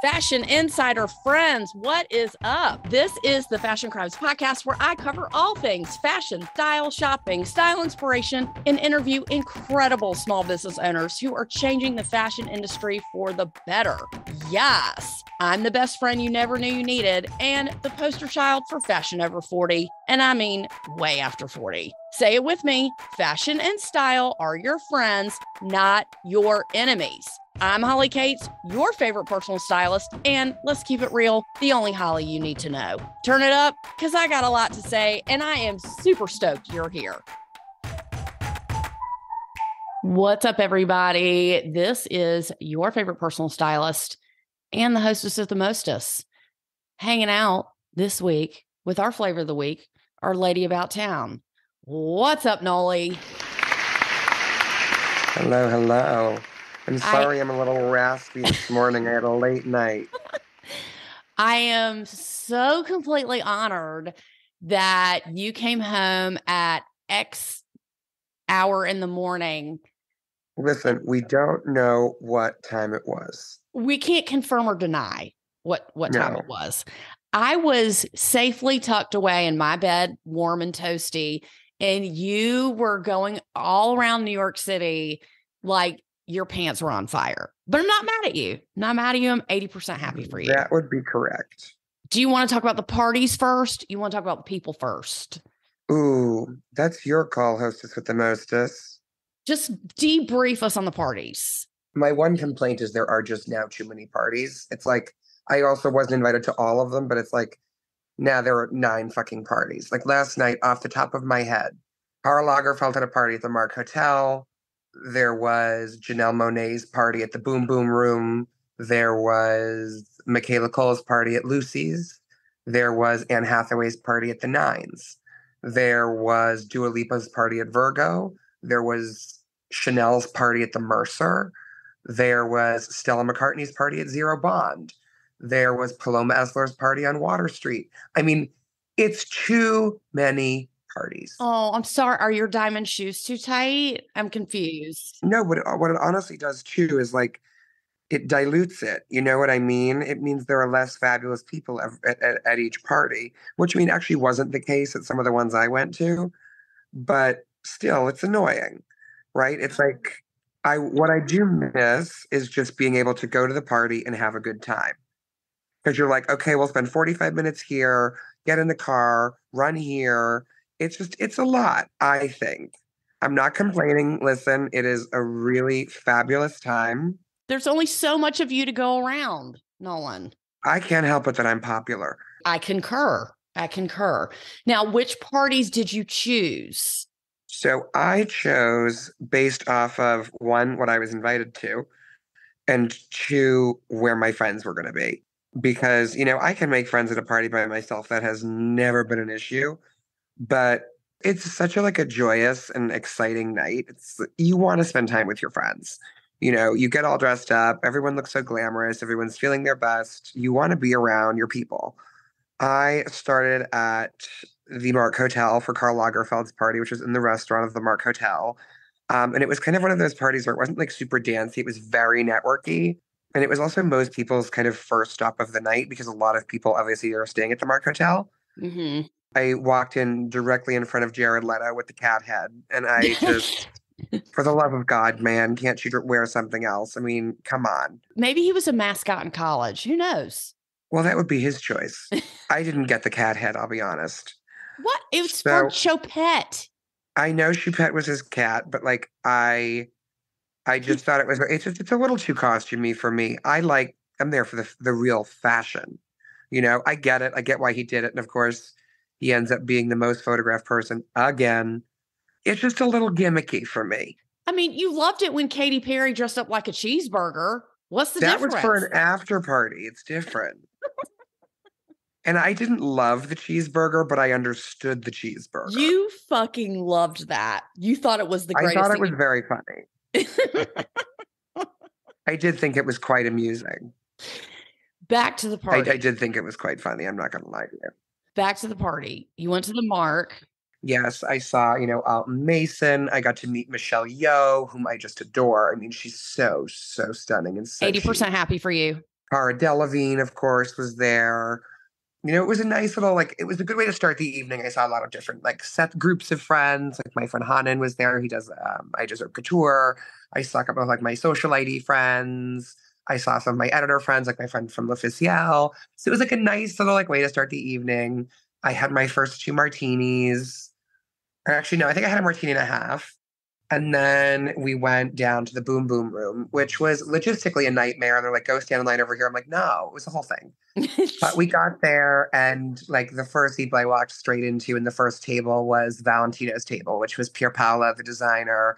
Fashion Insider friends, what is up? This is the Fashion Crimes podcast where I cover all things fashion, style, shopping, style inspiration, and interview incredible small business owners who are changing the fashion industry for the better. Yes, I'm the best friend you never knew you needed and the poster child for fashion over 40. And I mean way after 40. Say it with me, fashion and style are your friends, not your enemies. I'm Holly Cates, your favorite personal stylist, and let's keep it real, the only Holly you need to know. Turn it up, because I got a lot to say, and I am super stoked you're here. What's up, everybody? This is your favorite personal stylist and the hostess of the mostess, hanging out this week with our flavor of the week, our lady about town. What's up, Nolan? Hello, hello. I'm sorry I'm a little raspy this morning. I had a late night. I am so completely honored that you came home at X hour in the morning. Listen, we don't know what time it was. We can't confirm or deny what time it was. I was safely tucked away in my bed, warm and toasty, and you were going all around New York City like your pants were on fire. But I'm not mad at you. Not mad at you. I'm 80% happy for you. That would be correct. Do you want to talk about the parties first? You want to talk about the people first? Ooh, that's your call, hostess with the mostess. Just debrief us on the parties. My one complaint is there are just now too many parties. It's like, I also wasn't invited to all of them, but it's like, now there are 9 fucking parties. Like last night, off the top of my head, Karl Lagerfeld had a party at the Mark Hotel. There was Janelle Monáe's party at the Boom Boom Room. There was Michaela Cole's party at Lucy's. There was Anne Hathaway's party at the Nines. There was Dua Lipa's party at Virgo. There was Chanel's party at the Mercer. There was Stella McCartney's party at Zero Bond. There was Paloma Esler's party on Water Street. I mean, it's too many parties. Oh, I'm sorry. Are your diamond shoes too tight? I'm confused. No, what it honestly does too is like it dilutes it. You know what I mean? It means there are less fabulous people at each party, which I mean actually wasn't the case at some of the ones I went to, but still, it's annoying, right? It's like what I do miss is just being able to go to the party and have a good time. Because you're like, okay, we'll spend 45 minutes here, get in the car, run here. It's a lot, I think. I'm not complaining. Listen, it is a really fabulous time. There's only so much of you to go around, Nolan. I can't help it that I'm popular. I concur. Now, which parties did you choose? So I chose based off of 1, what I was invited to, and 2, where my friends were going to be. Because, you know, I can make friends at a party by myself. That has never been an issue. But it's such a joyous and exciting night. You want to spend time with your friends. You know, you get all dressed up. Everyone looks so glamorous. Everyone's feeling their best. You want to be around your people. I started at the Mark Hotel for Karl Lagerfeld's party, which was in the restaurant of the Mark Hotel. And it was kind of one of those parties where it wasn't like super dancey. It was very networky. And it was also most people's kind of first stop of the night because a lot of people obviously are staying at the Mark Hotel. Mm-hmm. I walked in directly in front of Jared Leto with the cat head. And I just, for the love of God, man, can't you wear something else? I mean, come on. Maybe he was a mascot in college. Who knows? Well, that would be his choice. I didn't get the cat head, I'll be honest. What? It was for Choupette. I know Choupette was his cat, but like I just thought it's a little too costumey for me. I'm there for the real fashion. You know, I get it. I get why he did it. And of course, he ends up being the most photographed person again. It's just a little gimmicky for me. I mean, you loved it when Katy Perry dressed up like a cheeseburger. What's the difference? That was for an after party. It's different. And I didn't love the cheeseburger, but I understood the cheeseburger. You fucking loved that. You thought it was the greatest thing. I thought it was very funny. I did think it was quite amusing. Back to the party. I did think it was quite funny. I'm not going to lie to you. Back to the party. You went to the Mark. Yes, I saw, Alton Mason. I got to meet Michelle Yeoh, whom I just adore. I mean, she's so stunning and so 80% happy for you. Cara Delevingne, of course, was there. It was a nice little, like, it was a good way to start the evening. I saw a lot of different, like, set groups of friends. Like, my friend Hanan was there. He does I Deserve Couture. I saw a couple of, like, my social ID friends. I saw some of my editor friends, like my friend from L'Officiel. So it was, like, a nice little, like, way to start the evening. I had my first two martinis. Or actually, no, I think I had a martini and a half. And then we went down to the Boom Boom Room, which was logistically a nightmare. And they're like, go stand in line over here. I'm like, no, it was the whole thing. But we got there, and like the first people I walked straight into in the first table was Valentino's table, which was Pier Paola, the designer,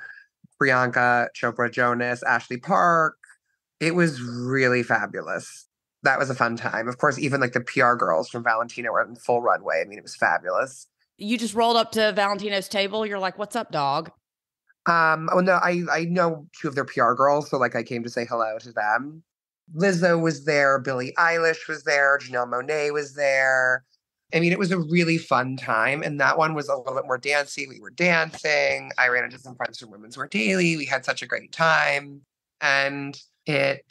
Priyanka Chopra Jonas, Ashley Park. It was really fabulous. That was a fun time. Of course, even like the PR girls from Valentino were in full runway. I mean, it was fabulous. You just rolled up to Valentino's table. You're like, what's up, dog? Oh no, I know two of their PR girls, so like I came to say hello to them. Lizzo was there, Billie Eilish was there, Janelle Monáe was there. I mean, it was a really fun time, and that one was a little bit more dancey. We were dancing. I ran into some friends from Women's Wear Daily. We had such a great time, and it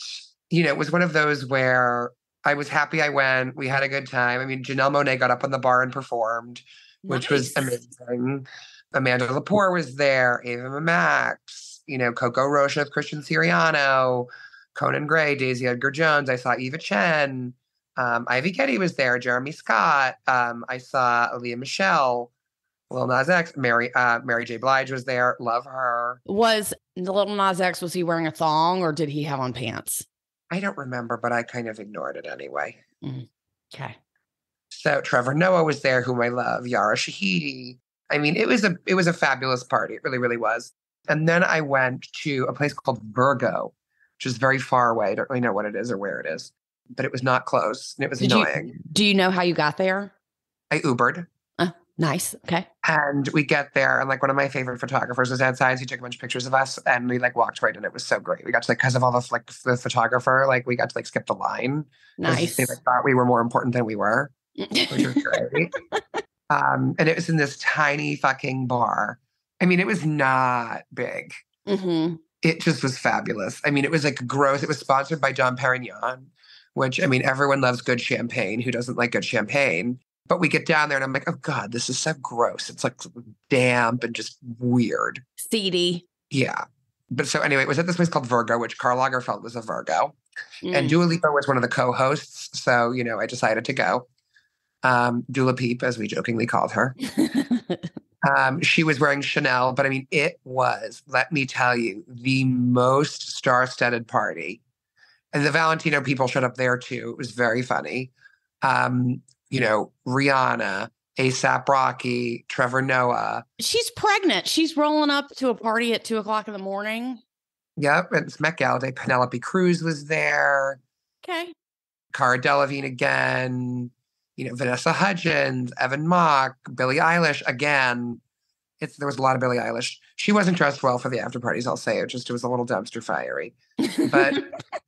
was one of those where I was happy I went. We had a good time. I mean, Janelle Monáe got up on the bar and performed, which was amazing. Amanda Lepore was there, Ava Max, Coco Rocha with Christian Siriano, Conan Gray, Daisy Edgar Jones. I saw Eva Chen. Ivy Getty was there, Jeremy Scott. I saw Aaliyah Michelle, Lil Nas X, Mary J. Blige was there. Love her. Was the Lil Nas X, was he wearing a thong or did he have on pants? I don't remember, but I kind of ignored it anyway. Okay. So Trevor Noah was there, whom I love, Yara Shahidi. I mean, it was a fabulous party. It really, really was. And then I went to a place called Virgo, which is very far away. I don't really know what it is or where it is, but it was not close. And it was annoying. Do you know how you got there? I Ubered. Nice. Okay. And we get there, and like one of my favorite photographers was outside. So he took a bunch of pictures of us, and we like walked right in. It was so great. We got to because of all the photographer, like we got to skip the line. Nice. They thought we were more important than we were, which was great. And it was in this tiny fucking bar. I mean, it was not big. Mm-hmm. It just was fabulous. I mean, it was like gross. It was sponsored by Dom Perignon, which, I mean, everyone loves good champagne. Who doesn't like good champagne? But we get down there and I'm like, oh God, this is so gross. It's like damp and just weird. Seedy. Yeah. But so anyway, it was at this place called Virgo, which Karl Lagerfeld was a Virgo. And Dua Lipa was one of the co-hosts. So, I decided to go. Dula Peep, as we jokingly called her. She was wearing Chanel, but I mean, it was, let me tell you, the most star-studded party. And the Valentino people showed up there too. It was very funny. Rihanna, A$AP Rocky, Trevor Noah. She's pregnant. She's rolling up to a party at 2:00 in the morning. Yep. And it's Met Gala Day. Penelope Cruz was there. Okay. Cara Delevingne again. Vanessa Hudgens, Evan Mock, Billie Eilish again. There was a lot of Billie Eilish. She wasn't dressed well for the after parties, I'll say. It was a little dumpster fiery, but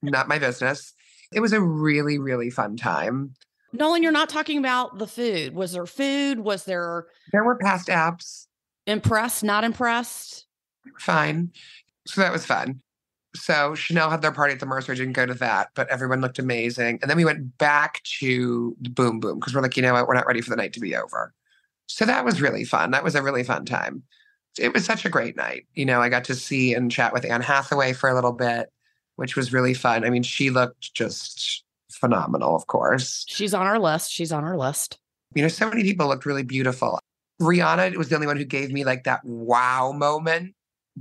not my business. It was a really, really fun time. Nolan, you're not talking about the food. Was there food? Was there? There were past apps. Impressed? Not impressed? Fine. So that was fun. So Chanel had their party at the Mercer. Didn't go to that, but everyone looked amazing. And then we went back to the Boom Boom because we're like, you know what? We're not ready for the night to be over. So that was really fun. That was a really fun time. It was such a great night. I got to see and chat with Anne Hathaway for a little bit, which was really fun. I mean, she looked just phenomenal, of course. She's on our list. So many people looked really beautiful. Rihanna was the only one who gave me like that wow moment.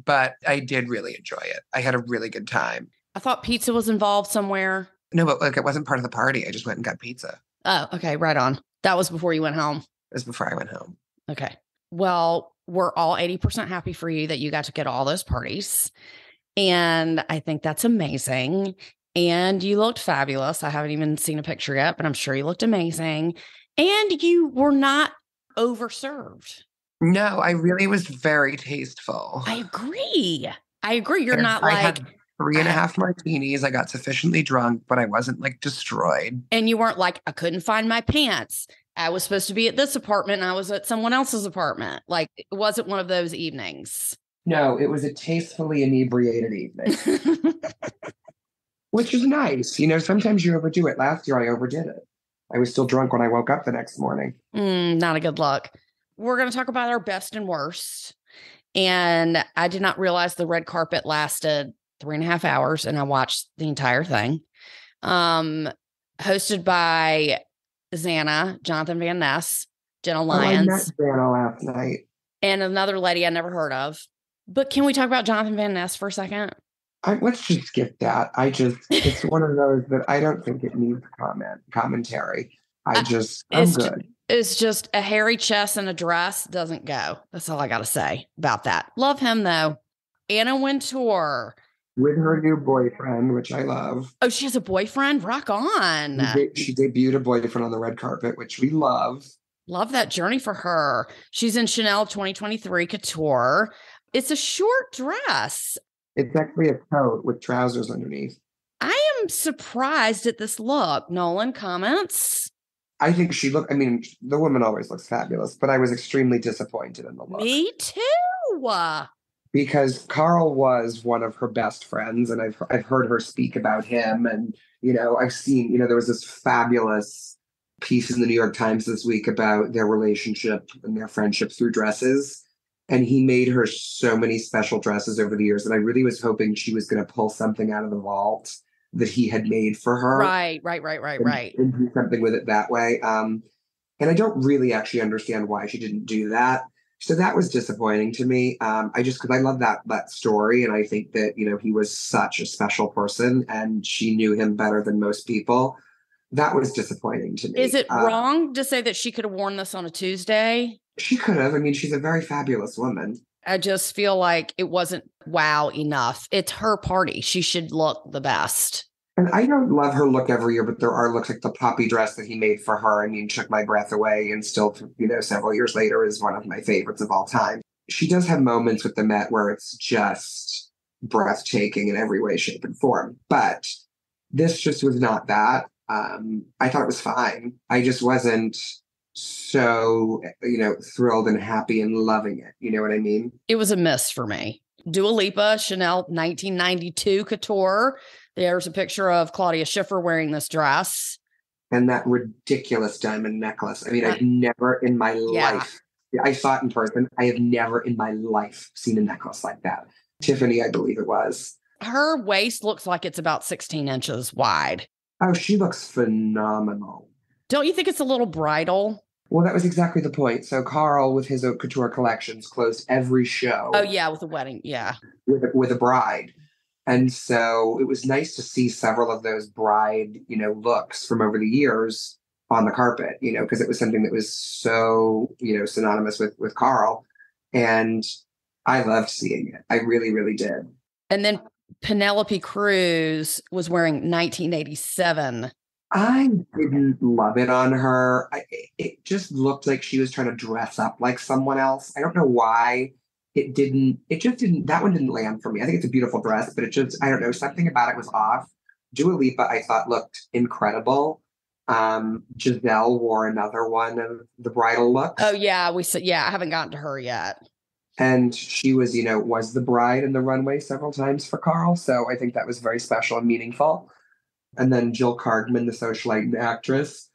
But I did really enjoy it. I had a really good time. I thought pizza was involved somewhere. No, but it wasn't part of the party. I just went and got pizza. Oh, okay. Right on. That was before you went home. It was before I went home. Okay. Well, we're all 80% happy for you that you got to get all those parties. And I think that's amazing. And you looked fabulous. I haven't even seen a picture yet, but I'm sure you looked amazing. And you were not overserved. No, I really was very tasteful. I agree. You're not I had 3.5 martinis. I got sufficiently drunk, but I wasn't like destroyed. And you weren't like, I couldn't find my pants. I was supposed to be at this apartment and I was at someone else's apartment. Like, it wasn't one of those evenings. No, it was a tastefully inebriated evening. which is nice. Sometimes you overdo it. Last year I overdid it. I was still drunk when I woke up the next morning. Not a good look. We're going to talk about our best and worst. And I did not realize the red carpet lasted 3.5 hours, and I watched the entire thing. Hosted by Xana, Jonathan Van Ness, Jenna Lyons. I met Xana last night. And another lady I never heard of. But can we talk about Jonathan Van Ness for a second? Let's just skip that. It's one of those that I don't think it needs commentary. I'm good. It's just a hairy chest and a dress doesn't go. That's all I got to say about that. Love him, though. Anna Wintour. With her new boyfriend, which I love. Oh, she has a boyfriend? Rock on. She debuted a boyfriend on the red carpet, which we love. Love that journey for her. She's in Chanel 2023 Couture. It's a short dress. It's actually a coat with trousers underneath. I am surprised at this look. Nolan, comments? I think the woman always looks fabulous, but I was extremely disappointed in the look. Me too. Because Karl was one of her best friends, and I've heard her speak about him. And, I've seen, there was this fabulous piece in the New York Times this week about their relationship and their friendship through dresses. And he made her so many special dresses over the years. And I really was hoping she was going to pull something out of the vault that he had made for her. Right. And do something with it that way. And I don't really actually understand why she didn't do that. So that was disappointing to me. Because I love that story. And I think that, he was such a special person and she knew him better than most people. That was disappointing to me. Is it wrong to say that she could have worn this on a Tuesday? She could have. She's a very fabulous woman. I just feel like it wasn't wow enough. It's her party. She should look the best. And I don't love her look every year, but there are looks like the poppy dress that he made for her. Took my breath away, and still, several years later is one of my favorites of all time. She does have moments with the Met where it's just breathtaking in every way, shape, and form. But this just was not that. I thought it was fine. I just wasn't so, thrilled and happy and loving it. You know what I mean? It was a miss for me. Dua Lipa, Chanel 1992 Couture. There's a picture of Claudia Schiffer wearing this dress. And that ridiculous diamond necklace. I've never in my life, I saw it in person. I have never in my life seen a necklace like that. Tiffany, I believe it was. Her waist looks like it's about 16 inches wide. Oh, she looks phenomenal. Don't you think it's a little bridal? Well, that was exactly the point. So Karl, with his haute couture collections, closed every show. Oh, yeah, with a wedding. Yeah. With a bride. And so it was nice to see several of those bride, looks from over the years on the carpet, because it was something that was so, synonymous with Karl. And I loved seeing it. I really, really did. And then Penelope Cruz was wearing 1987. I didn't love it on her. It just looked like she was trying to dress up like someone else. I don't know why it just didn't, that one didn't land for me. I think it's a beautiful dress, but I don't know, something about it was off. Dua Lipa, I thought looked incredible. Giselle wore another one of the bridal looks. Oh yeah, I haven't gotten to her yet. And she was the bride in the runway several times for Karl. So I think that was very special and meaningful. And then Jill Cardman, the socialite actress,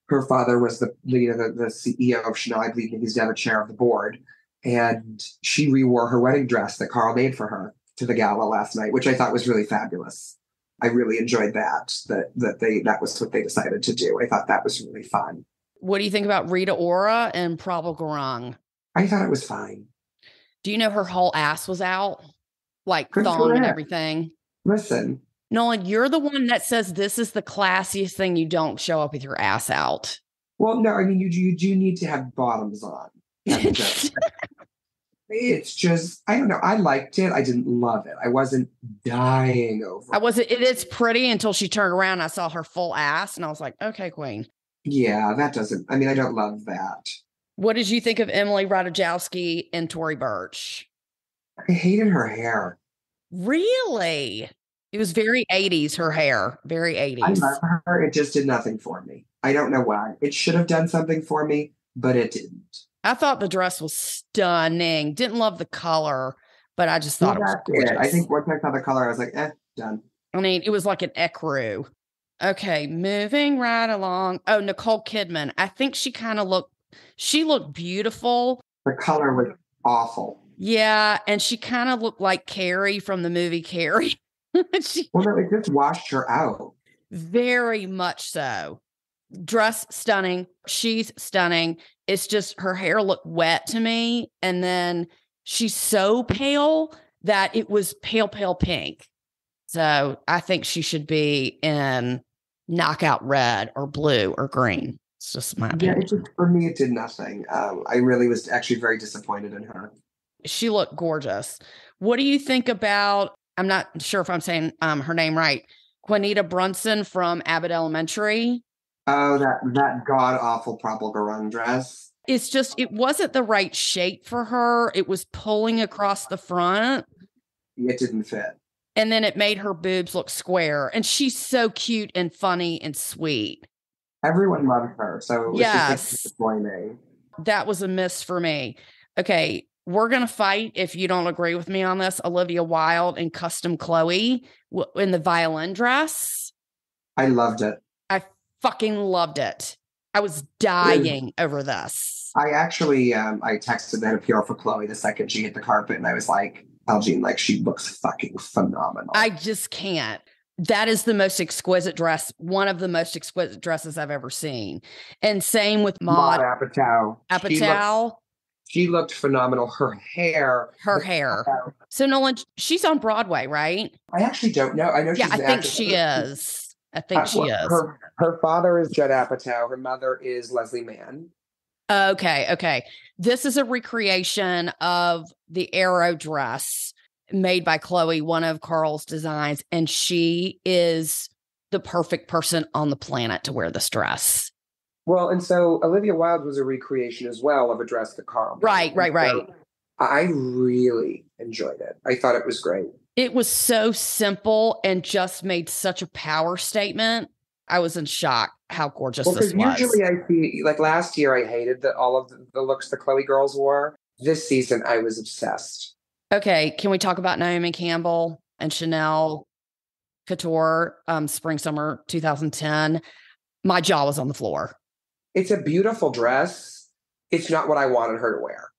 her father was the CEO of Chanel. I believe he's the chair of the board. And she re-wore her wedding dress that Karl made for her to the gala last night, which I thought was really fabulous. I really enjoyed that was what they decided to do. I thought that was really fun. What do you think about Rita Ora and Prabal Gurung? I thought it was fine. Do you know her whole ass was out? Like thong and everything? Listen. Nolan, you're the one that says this is the classiest thing. You don't show up with your ass out. Well, no, you do need to have bottoms on. It's just, I don't know. I liked it. I didn't love it. I wasn't dying over it. It's pretty until she turned around. I saw her full ass and I was like, okay, queen. Yeah, that doesn't, I don't love that. What did you think of Emily Ratajkowski and Tory Burch? I hated her hair. Really? It was very 80s, her hair. Very 80s. I love her. It just did nothing for me. I don't know why. It should have done something for me, but it didn't. I thought the dress was stunning. Didn't love the color, but I just thought it was gorgeous. I think once I saw the color, I was like, done. I mean, it was like an ecru. Okay, moving right along. Oh, Nicole Kidman. I think she looked beautiful. The color was awful. Yeah, and she kind of looked like Carrie from the movie Carrie. She, Well, no, it just washed her out. very much so. Dress stunning. She's stunning. It's just her hair looked wet to me. And then she's so pale that it was pale, pale pink. So I think she should be in knockout red or blue or green. It's just my Yeah, opinion. for me, it did nothing. I really was actually very disappointed in her. She looked gorgeous. What do you think about, I'm not sure if I'm saying her name right, Juanita Brunson from Abbott Elementary? Oh, that god awful purple garung dress. It's just, it wasn't the right shape for her. It was pulling across the front. It didn't fit. And then it made her boobs look square. And she's so cute and funny and sweet. Everyone loved her, so it was just like disappointing. That was a miss for me. Okay, we're going to fight if you don't agree with me on this. Olivia Wilde in Custom Chloe in the violin dress. I loved it. I fucking loved it. I was dying over this. I actually, I texted that appeal for Chloe the second she hit the carpet, and I was like, Elgene, like, she looks fucking phenomenal. I just can't. That is the most exquisite dress, one of the most exquisite dresses I've ever seen. And same with Maud Apatow. Apatow. She looked phenomenal. Her hair. So Nolan, she's on Broadway, right? I actually don't know. I know she's I think she is. Her father is Judd Apatow. Her mother is Leslie Mann. Okay. This is a recreation of the Arrow dress made by Chloe, one of Karl's designs, and she is the perfect person on the planet to wear this dress. Well, and so Olivia Wilde was a recreation as well of a dress that Karl made. Right. So I really enjoyed it. I thought it was great. It was so simple and just made such a power statement. I was in shock how gorgeous this was. Usually I see, like last year, I hated all of the looks the Chloe girls wore. This season, I was obsessed. Okay, can we talk about Naomi Campbell and Chanel Couture, spring, summer 2010? My jaw was on the floor. It's a beautiful dress. It's not what I wanted her to wear.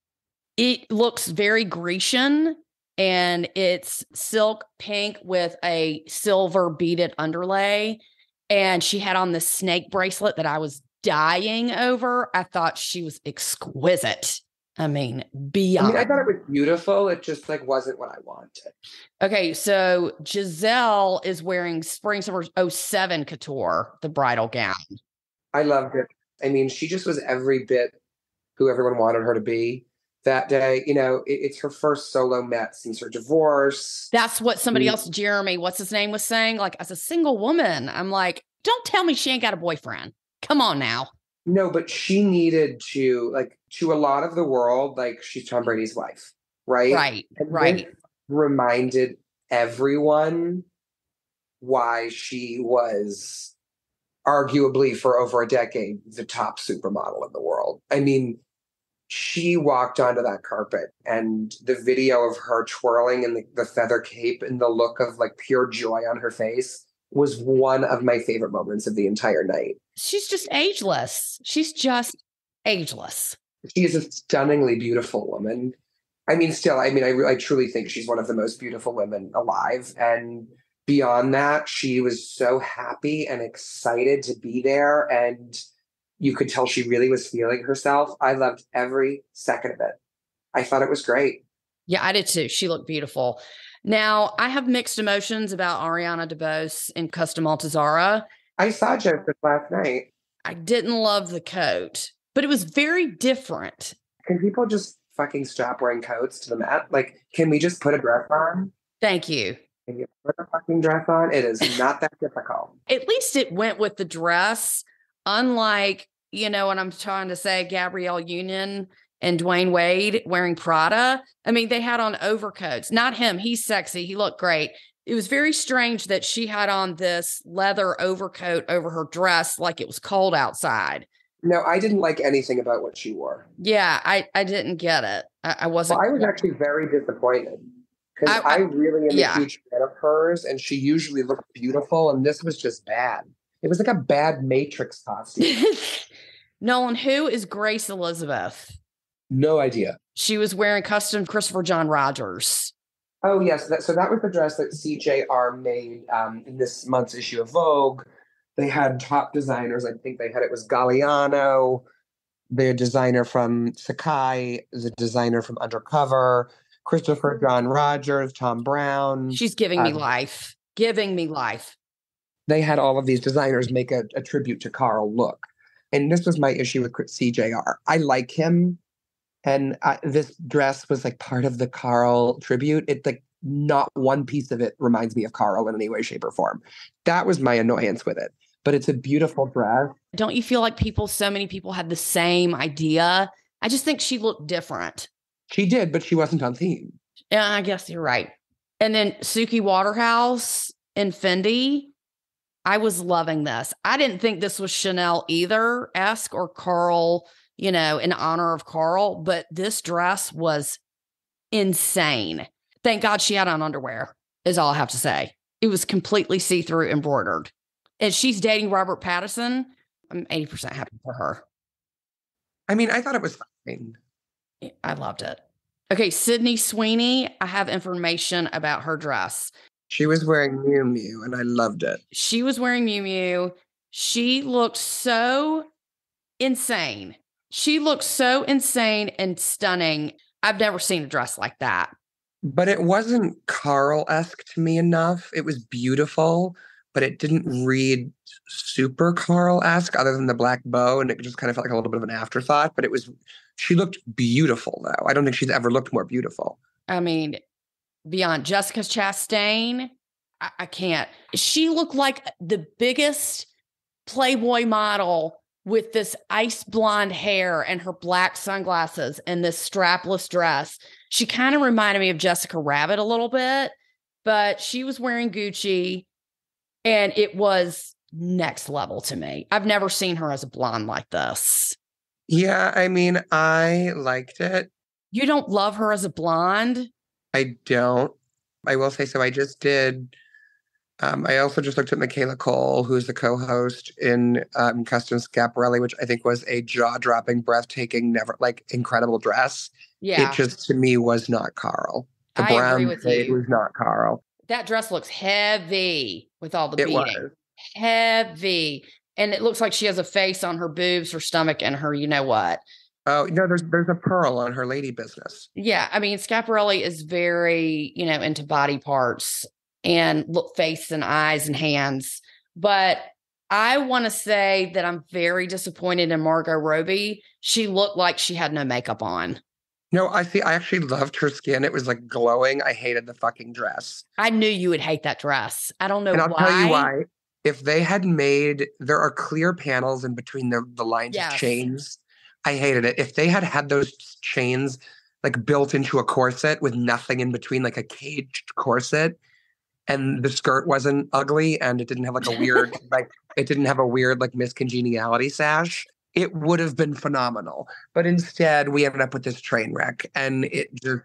It looks very Grecian, and it's silk pink with a silver beaded underlay. And she had on this snake bracelet that I was dying over. I thought she was exquisite. I mean, beyond. I thought it was beautiful. It just wasn't what I wanted. Okay, so Giselle is wearing spring summer 07 couture, the bridal gown. I loved it. I mean, she just was every bit who everyone wanted her to be that day. It's her first solo Met since her divorce. That's what somebody else, Jeremy, what's his name, was saying. Like, as a single woman, I'm like, don't tell me she ain't got a boyfriend. Come on now. No, but she needed to, to a lot of the world, she's Tom Brady's wife, right? Right. Reminded everyone why she was arguably for over a decade the top supermodel in the world. I mean, she walked onto that carpet, and the video of her twirling in the feather cape and the look of pure joy on her face was one of my favorite moments of the entire night. She's just ageless. She is a stunningly beautiful woman. I mean, still, I truly think she's one of the most beautiful women alive. And beyond that, she was so happy and excited to be there. And you could tell she really was feeling herself. I loved every second of it. I thought it was great. Yeah, I did too. She looked beautiful. Now, I have mixed emotions about Ariana DeBose in Custom Altazara. I saw Joseph last night. I didn't love the coat, but it was very different. Can people just fucking stop wearing coats to the Met? Can we just put a dress on? Thank you. Can you put a fucking dress on? It is not that difficult. At least it went with the dress, unlike, what I'm trying to say, Gabrielle Union and Dwayne Wade wearing Prada. I mean, they had on overcoats. Not him. He's sexy. He looked great. It was very strange that she had on this leather overcoat over her dress like it was cold outside. No, I didn't like anything about what she wore. Yeah, I didn't get it. I wasn't. Well, I was actually very disappointed Because I really am a yeah. huge fan of hers, and she usually looks beautiful, and this was just bad. It was like a bad Matrix costume. Nolan, who is Grace Elizabeth? No idea. She was wearing custom Christopher John Rogers. Oh, yes. So that was the dress that CJR made in this month's issue of Vogue. They had top designers. I think it was Galliano, the designer from Sakai, the designer from Undercover, Christopher John Rogers, Tom Brown. She's giving me life. Giving me life. They had all of these designers make a tribute to Karl look. And this was my issue with CJR. I like him. And this dress was like part of the Karl tribute. It's like not one piece of it reminds me of Karl in any way, shape, or form. That was my annoyance with it. But it's a beautiful dress. Don't you feel like so many people had the same idea? I just think she looked different. She did, but she wasn't on theme. Yeah, I guess you're right. And then Suki Waterhouse and Fendi. I was loving this. I didn't think this was Chanel either-esque or Karl, in honor of Karl, but this dress was insane. Thank God she had on underwear, is all I have to say. It was completely see-through embroidered. And she's dating Robert Pattinson. I'm 80% happy for her. I mean, I thought it was fine. I loved it. Okay, Sydney Sweeney, I have information about her dress. She was wearing Miu Miu, and I loved it. She was wearing Miu Miu. She looked so insane. She looked so insane and stunning. I've never seen a dress like that. But it wasn't Karl-esque to me enough. It was beautiful, but it didn't read super Karl-esque other than the black bow, and it just kind of felt like a little bit of an afterthought. But she looked beautiful, though. I don't think she's ever looked more beautiful. I mean, beyond Jessica Chastain, I can't. She looked like the biggest Playboy model with this ice blonde hair and her black sunglasses and this strapless dress. She kind of reminded me of Jessica Rabbit a little bit, but she was wearing Gucci and it was next level to me. I've never seen her as a blonde like this. Yeah, I mean, I liked it. You don't love her as a blonde? I don't. I will say so. I just did. I also just looked at Michaela Cole, who's the co-host in Custom Schiaparelli, which I think was a jaw-dropping, breathtaking, incredible dress. Yeah. It just, to me, was not Karl. The I brown agree with shade you. was not Karl. That dress looks heavy with all the It beading. was. Heavy. And it looks like she has a face on her boobs, her stomach, and her you-know-what. Oh, no, there's a pearl on her lady business. Yeah, I mean, Schiaparelli is very, into body parts and face and eyes and hands. But I want to say that I'm very disappointed in Margot Robbie. She looked like she had no makeup on. No, I actually loved her skin. It was like glowing. I hated the fucking dress. I knew you would hate that dress. I don't know why. And I'll tell you why. If they had there are clear panels in between the lines of chains. I hated it. If they had those chains like built into a corset with nothing in between, like a caged corset, and the skirt wasn't ugly and it didn't have like a weird miscongeniality sash, it would have been phenomenal. But instead, we ended up with this train wreck, and it just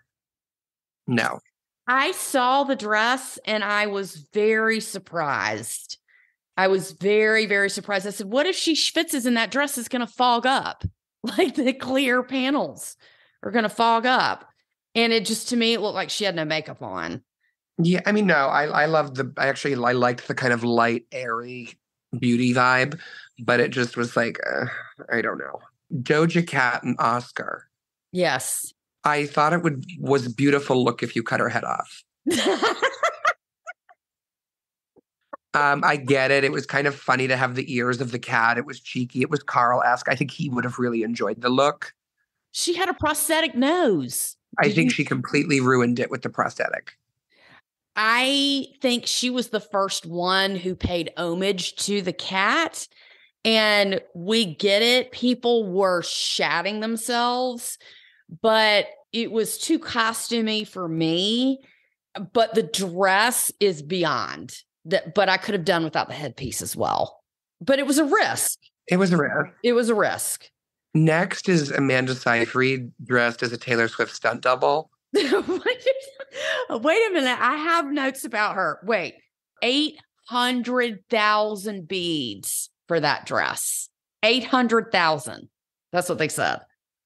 no. I saw the dress and I was very surprised. I was very, very surprised. I said, what if she schwitzes and that dress is going to fog up? Like the clear panels are going to fog up. And it just, to me, it looked like she had no makeup on. Yeah, I mean, no, I liked the kind of light, airy beauty vibe, but it just was like, I don't know. Doja Cat and Oscar. Yes. I thought it was a beautiful look if you cut her head off. I get it. It was kind of funny to have the ears of the cat. It was cheeky. It was Karl-esque. I think he would have really enjoyed the look. She had a prosthetic nose. I think she completely ruined it with the prosthetic. I think she was the first one who paid homage to the cat. And we get it. People were shatting themselves, but it was too costumey for me. But the dress is beyond that. But I could have done without the headpiece as well. But it was a risk. It was a risk. It was a risk. Next is Amanda Seyfried dressed as a Taylor Swift stunt double. Wait a minute. I have notes about her. Wait, 800,000 beads for that dress. 800,000. That's what they said.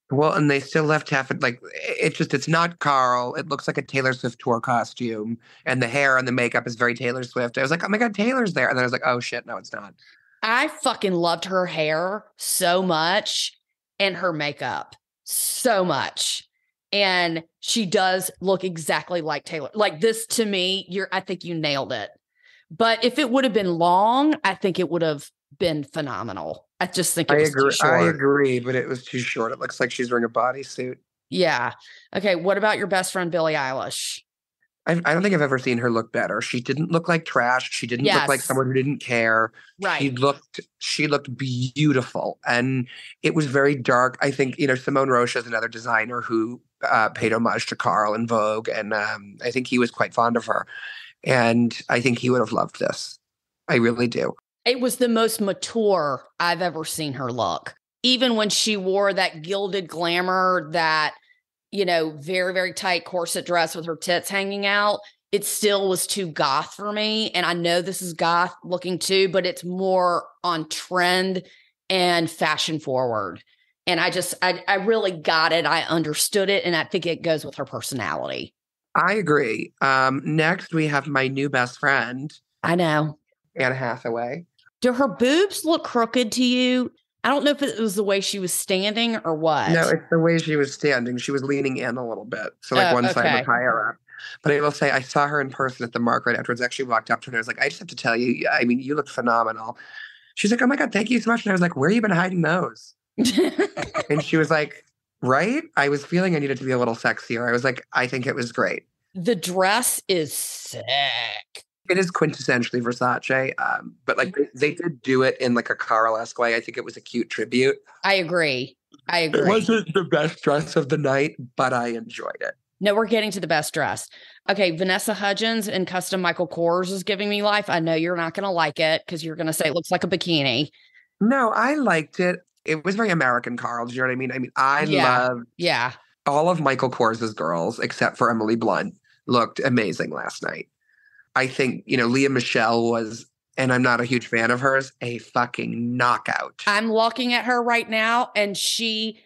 Well, and they still left half it. Like, it's not Carl. It looks like a Taylor Swift tour costume. And the hair and the makeup is very Taylor Swift. I was like, oh my God, Taylor's there. And then I was like, oh shit, no, it's not. I fucking loved her hair so much and her makeup so much. And she does look exactly like Taylor. Like this to me, I think you nailed it. But if it would have been long, I think it would have been phenomenal. I just think it was too short. I agree, but it was too short. It looks like she's wearing a bodysuit. Yeah. Okay. What about your best friend, Billie Eilish? I don't think I've ever seen her look better. She didn't look like trash. She didn't look like someone who didn't care. Right. She looked beautiful, and it was very dark. I think, Simone Rocha is another designer who paid homage to Karl in Vogue, and I think he was quite fond of her. And I think he would have loved this. I really do. It was the most mature I've ever seen her look. Even when she wore that gilded glamour, that, very, very tight corset dress with her tits hanging out, it still was too goth for me. And I know this is goth looking too, but it's more on trend and fashion forward. And I really got it. I understood it. And I think it goes with her personality. I agree. Next, we have my new best friend. I know. Anne Hathaway. Do her boobs look crooked to you? I don't know if it was the way she was standing or what. No, it's the way she was standing. She was leaning in a little bit. So one side was higher up. But I will say, I saw her in person at the Mark right afterwards. I actually walked up to her and I was like, I just have to tell you, I mean, you look phenomenal. She's like, oh my God, thank you so much. And I was like, where have you been hiding those? And she was like, right? I was feeling I needed to be a little sexier. I was like, I think it was great. The dress is sick. It is quintessentially Versace, but like they did do it in like a Karl-esque way. I think it was a cute tribute. I agree. It wasn't the best dress of the night, but I enjoyed it. No, we're getting to the best dress. Okay, Vanessa Hudgens in custom Michael Kors is giving me life. I know you're not going to like it because you're going to say it looks like a bikini. No, I liked it. It was very American Karl. Do you know what I mean? I mean, I loved all of Michael Kors's girls, except for Emily Blunt, looked amazing last night. I think, Leah Michelle was, and I'm not a huge fan of hers, a fucking knockout. I'm looking at her right now, and she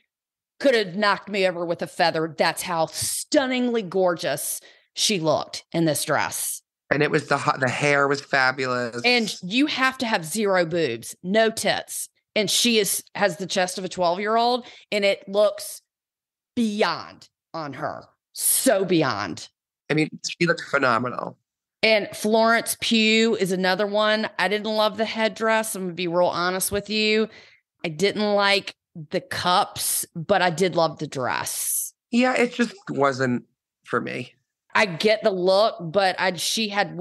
could have knocked me over with a feather. That's how stunningly gorgeous she looked in this dress. And it was the hair was fabulous. And you have to have zero boobs, no tits. And she has the chest of a 12-year-old, and it looks beyond on her. So beyond. I mean, she looked phenomenal. And Florence Pugh is another one. I didn't love the headdress. I'm going to be real honest with you. I didn't like the cups, but I did love the dress. Yeah, it just wasn't for me. I get the look, but she had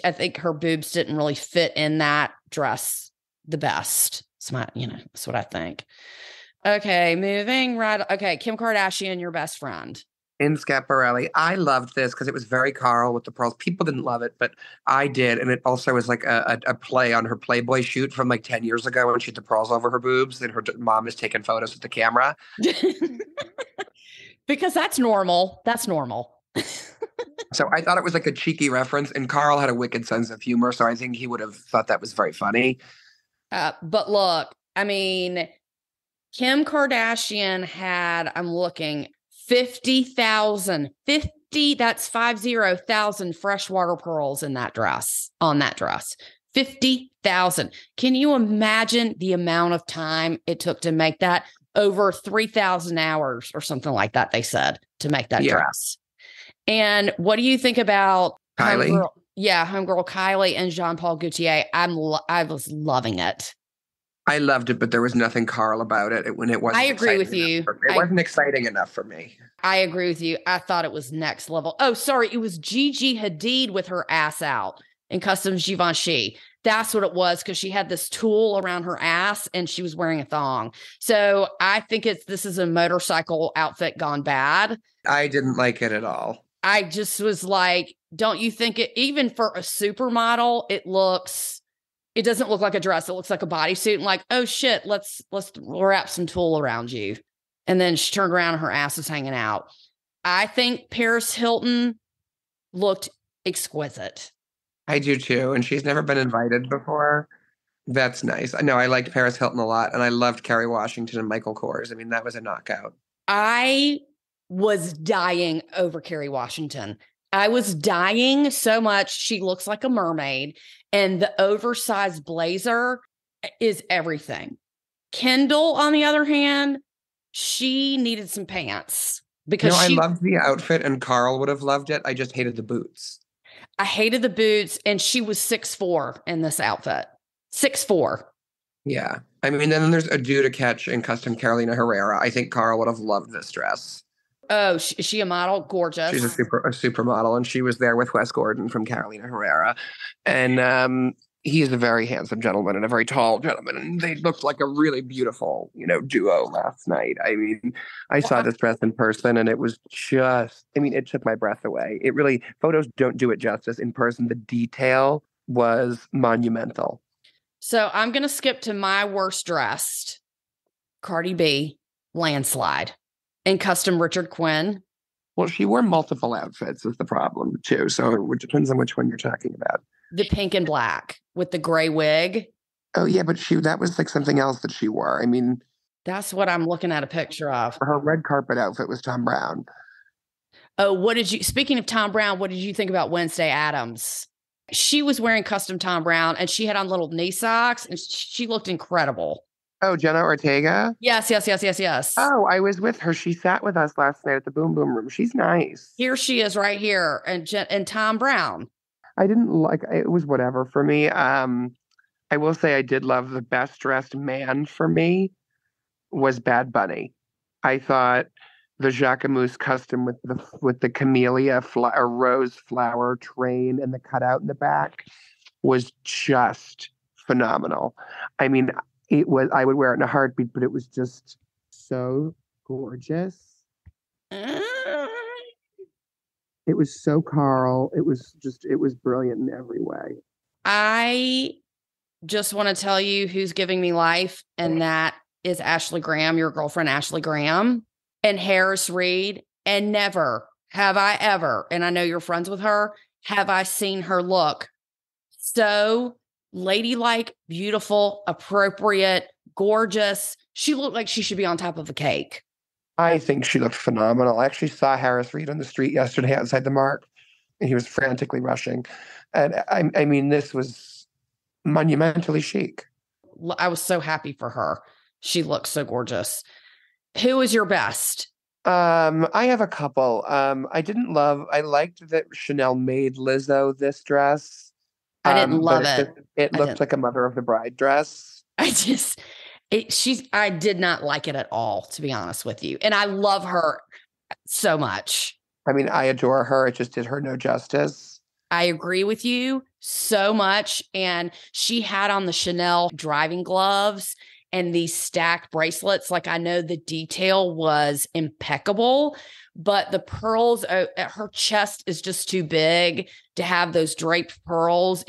I think her boobs didn't really fit in that dress the best. That's what I think. Okay, moving right. Okay, Kim Kardashian, your best friend. In Schiaparelli. I loved this because it was very Karl with the pearls. People didn't love it, but I did. And it also was like a play on her Playboy shoot from like 10 years ago when she had the pearls over her boobs and her mom is taking photos with the camera. Because that's normal. That's normal. So I thought it was like a cheeky reference, and Karl had a wicked sense of humor. So I think he would have thought that was very funny. But look, I mean, Kim Kardashian had, I'm looking, 50,000, that's 50,000 freshwater pearls in that dress, on that dress. 50,000. Can you imagine the amount of time it took to make that? Over 3,000 hours or something like that, they said, to make that dress. And what do you think about Kylie? Homegirl Kylie and Jean-Paul Gaultier? I was loving it. I loved it, but there was nothing Karl about it when it wasn't. I agree with you. It wasn't exciting enough for me. I agree with you. I thought it was next level. Oh, sorry. It was Gigi Hadid with her ass out in custom Givenchy. That's what it was, because she had this tulle around her ass and she was wearing a thong. So I think this is a motorcycle outfit gone bad. I didn't like it at all. I just was like, don't you think it, even for a supermodel, it doesn't look like a dress. It looks like a bodysuit. And like, oh shit, let's wrap some tulle around you. And then she turned around and her ass is hanging out. I think Paris Hilton looked exquisite. I do too. And she's never been invited before. That's nice. I know I liked Paris Hilton a lot, and I loved Kerry Washington and Michael Kors. I mean, that was a knockout. I was dying over Kerry Washington. I was dying so much. She looks like a mermaid, and the oversized blazer is everything. Kendall, on the other hand, she needed some pants because No, I loved the outfit, and Karl would have loved it. I just hated the boots. I hated the boots, and she was 6'4" in this outfit. 6'4". Yeah. I mean, then there's a due to catch in custom Carolina Herrera. I think Karl would have loved this dress. Oh, is she a model? Gorgeous. She's a supermodel, and she was there with Wes Gordon from Carolina Herrera. And he is a very handsome gentleman and a very tall gentleman. And they looked like a really beautiful, duo last night. I mean, I saw this dress in person, and it was just, I mean, it took my breath away. It really, photos don't do it justice. In person, the detail was monumental. So I'm going to skip to my worst dressed, Cardi B, landslide, in custom Richard Quinn. Well, she wore multiple outfits is the problem too. So it depends on which one you're talking about. The pink and black with the gray wig. Oh yeah, but that was like something else that she wore. I mean, that's what I'm looking at a picture of. Her red carpet outfit was Tom Brown. Oh, speaking of Tom Brown, what did you think about Wednesday Addams? She was wearing custom Tom Brown, and she had on little knee socks, and she looked incredible. Oh, Jenna Ortega? Yes. Oh, I was with her. She sat with us last night at the Boom Boom Room. She's nice. Here she is right here, and Tom Brown. I didn't like it. Was whatever for me. I will say I did love the best dressed man for me was Bad Bunny. I thought the Jacquemus custom with the camellia rose flower train and the cutout in the back was just phenomenal. I mean, I would wear it in a heartbeat, but it was just so gorgeous. It was so Karl. It was brilliant in every way. I just want to tell you who's giving me life, and that is Ashley Graham, your girlfriend, Ashley Graham, and Harris Reed. And never have I ever, and I know you're friends with her, have I seen her look so ladylike, beautiful, appropriate, gorgeous. She looked like she should be on top of a cake. I think she looked phenomenal. I actually saw Harris Reed on the street yesterday outside the Mark, and he was frantically rushing. And I mean, this was monumentally chic. I was so happy for her. She looked so gorgeous. Who is your best? I have a couple. I liked that Chanel made Lizzo this dress. I didn't love it. It looked like a Mother of the Bride dress. I did not like it at all, to be honest with you. And I love her so much. I mean, I adore her. It just did her no justice. I agree with you so much. And she had on the Chanel driving gloves and these stacked bracelets. Like, I know the detail was impeccable, but the pearls at her chest is just too big to have those draped pearls.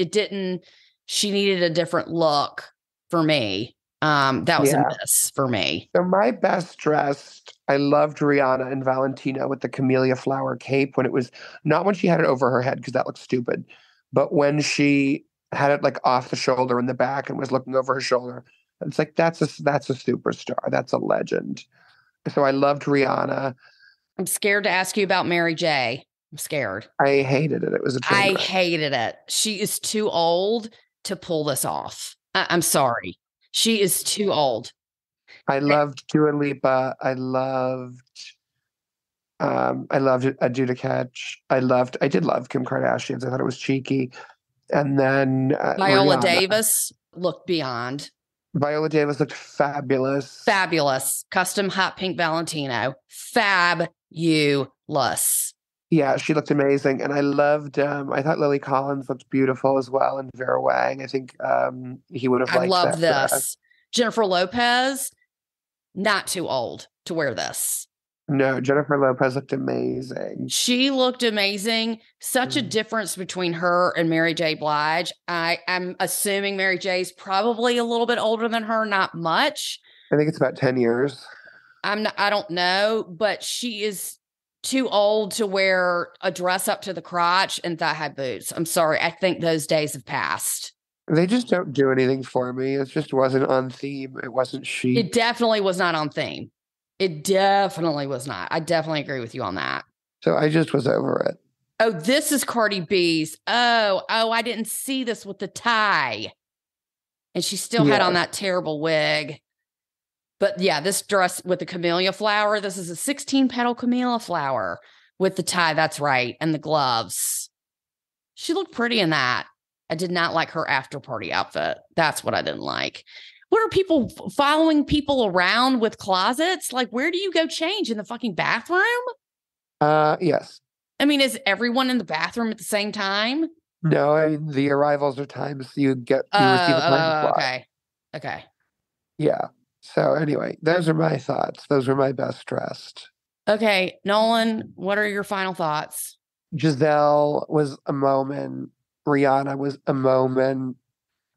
She needed a different look for me. That was a miss for me. So my best dressed, I loved Rihanna and Valentino with the camellia flower cape when it was not when she had it over her head because that looked stupid, but when she had it like off the shoulder in the back and was looking over her shoulder. It's like that's a superstar. That's a legend. So I loved Rihanna. I'm scared to ask you about Mary J. I'm scared. I hated it. It was a train wreck. I hated it. She is too old to pull this off. I'm sorry. She is too old. I loved Dua Lipa. I loved A Due to Catch. I did love Kim Kardashian's. I thought it was cheeky. And then Viola Rihanna. Davis looked beyond. Viola Davis looked fabulous. Fabulous. Custom hot pink Valentino. Fabulous. Yeah, she looked amazing. And I loved, I thought Lily Collins looked beautiful as well. And Vera Wang, I think he would have liked that. I love this. Jennifer Lopez, not too old to wear this. No, Jennifer Lopez looked amazing. She looked amazing. Such a difference between her and Mary J. Blige. I'm assuming Mary J's probably a little bit older than her, not much. I think it's about 10 years. I don't know, but she is too old to wear a dress up to the crotch and thigh-high boots. I'm sorry. I think those days have passed. They just don't do anything for me. It just wasn't on theme. It wasn't chic. It definitely was not on theme. It definitely was not. I definitely agree with you on that. So I just was over it. Oh, this is Cardi B's. Oh, I didn't see this with the tie. And she still had on that terrible wig. But yeah, this dress with the camellia flower, this is a 16-petal camellia flower with the tie. That's right. And the gloves. She looked pretty in that. I did not like her after party outfit. That's what I didn't like. What are people following people around with closets? Like, where do you go change? In the fucking bathroom? Yes. I mean, is everyone in the bathroom at the same time? No, I mean, the arrivals are times you receive a time slot. Okay. Yeah. So anyway, those are my thoughts. Those were my best dressed. Okay, Nolan, what are your final thoughts? Giselle was a moment. Rihanna was a moment.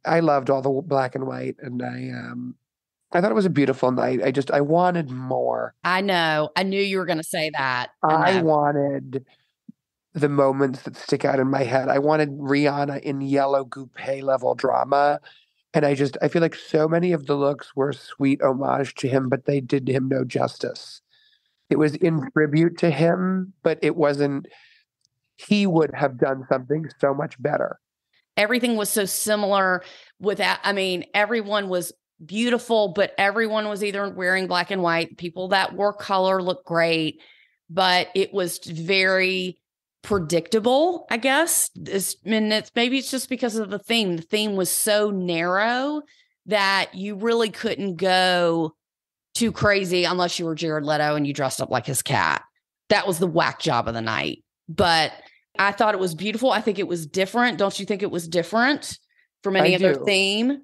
I loved all the black and white, and I thought it was a beautiful night. I wanted more. I know. I knew you were going to say that. I wanted the moments that stick out in my head. I wanted Rihanna in yellow coupe level drama. And I feel like so many of the looks were sweet homage to him, but they did him no justice. It was in tribute to him, but it wasn't, he would have done something so much better. Everything was so similar everyone was beautiful, but everyone was either wearing black and white. People that wore color looked great, but it was very predictable, I guess. Maybe it's just because of the theme. The theme was so narrow that you really couldn't go too crazy unless you were Jared Leto and you dressed up like his cat. That was the whack job of the night. But I thought it was beautiful. I think it was different. Don't you think it was different from any other theme?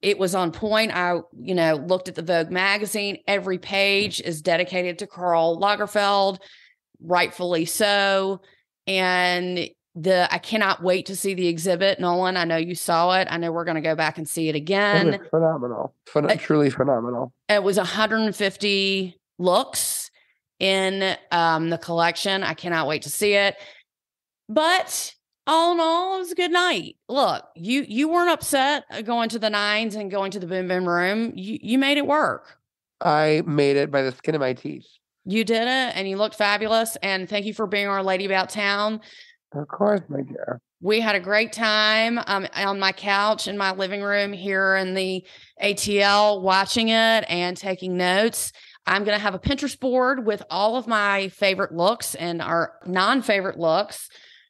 It was on point. I, looked at the Vogue magazine. Every page is dedicated to Karl Lagerfeld, rightfully so. And I cannot wait to see the exhibit. Nolan, I know you saw it. I know we're going to go back and see it again. It was phenomenal. Truly phenomenal. It was 150 looks in the collection. I cannot wait to see it. But all in all, it was a good night. Look, you weren't upset going to the nines and going to the Boom Boom Room. You made it work. I made it by the skin of my teeth. You did it, and you looked fabulous. And thank you for being our lady about town. Of course, my dear. We had a great time on my couch in my living room here in the ATL, watching it and taking notes. I'm going to have a Pinterest board with all of my favorite looks and our non-favorite looks.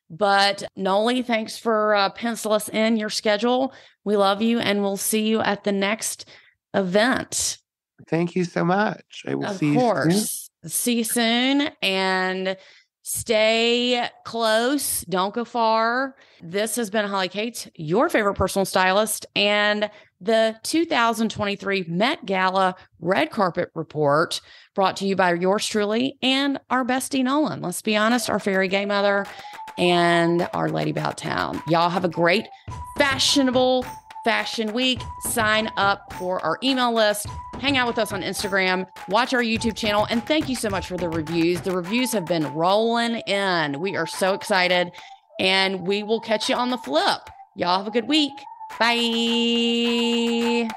But Noli, thanks for pencil us in your schedule. We love you, and we'll see you at the next event. Thank you so much. I will see you soon. Of course. See you soon, and stay close. Don't go far. This has been Holly Cates, your favorite personal stylist, and the 2023 Met Gala Red Carpet Report, brought to you by yours truly and our bestie Nolan. Let's be honest, our fairy gay mother and our lady about town. Y'all have a great fashionable fashion week. Sign up for our email list. Hang out with us on Instagram. Watch our YouTube channel. And thank you so much for the reviews. The reviews have been rolling in. We are so excited. And we will catch you on the flip. Y'all have a good week. Bye.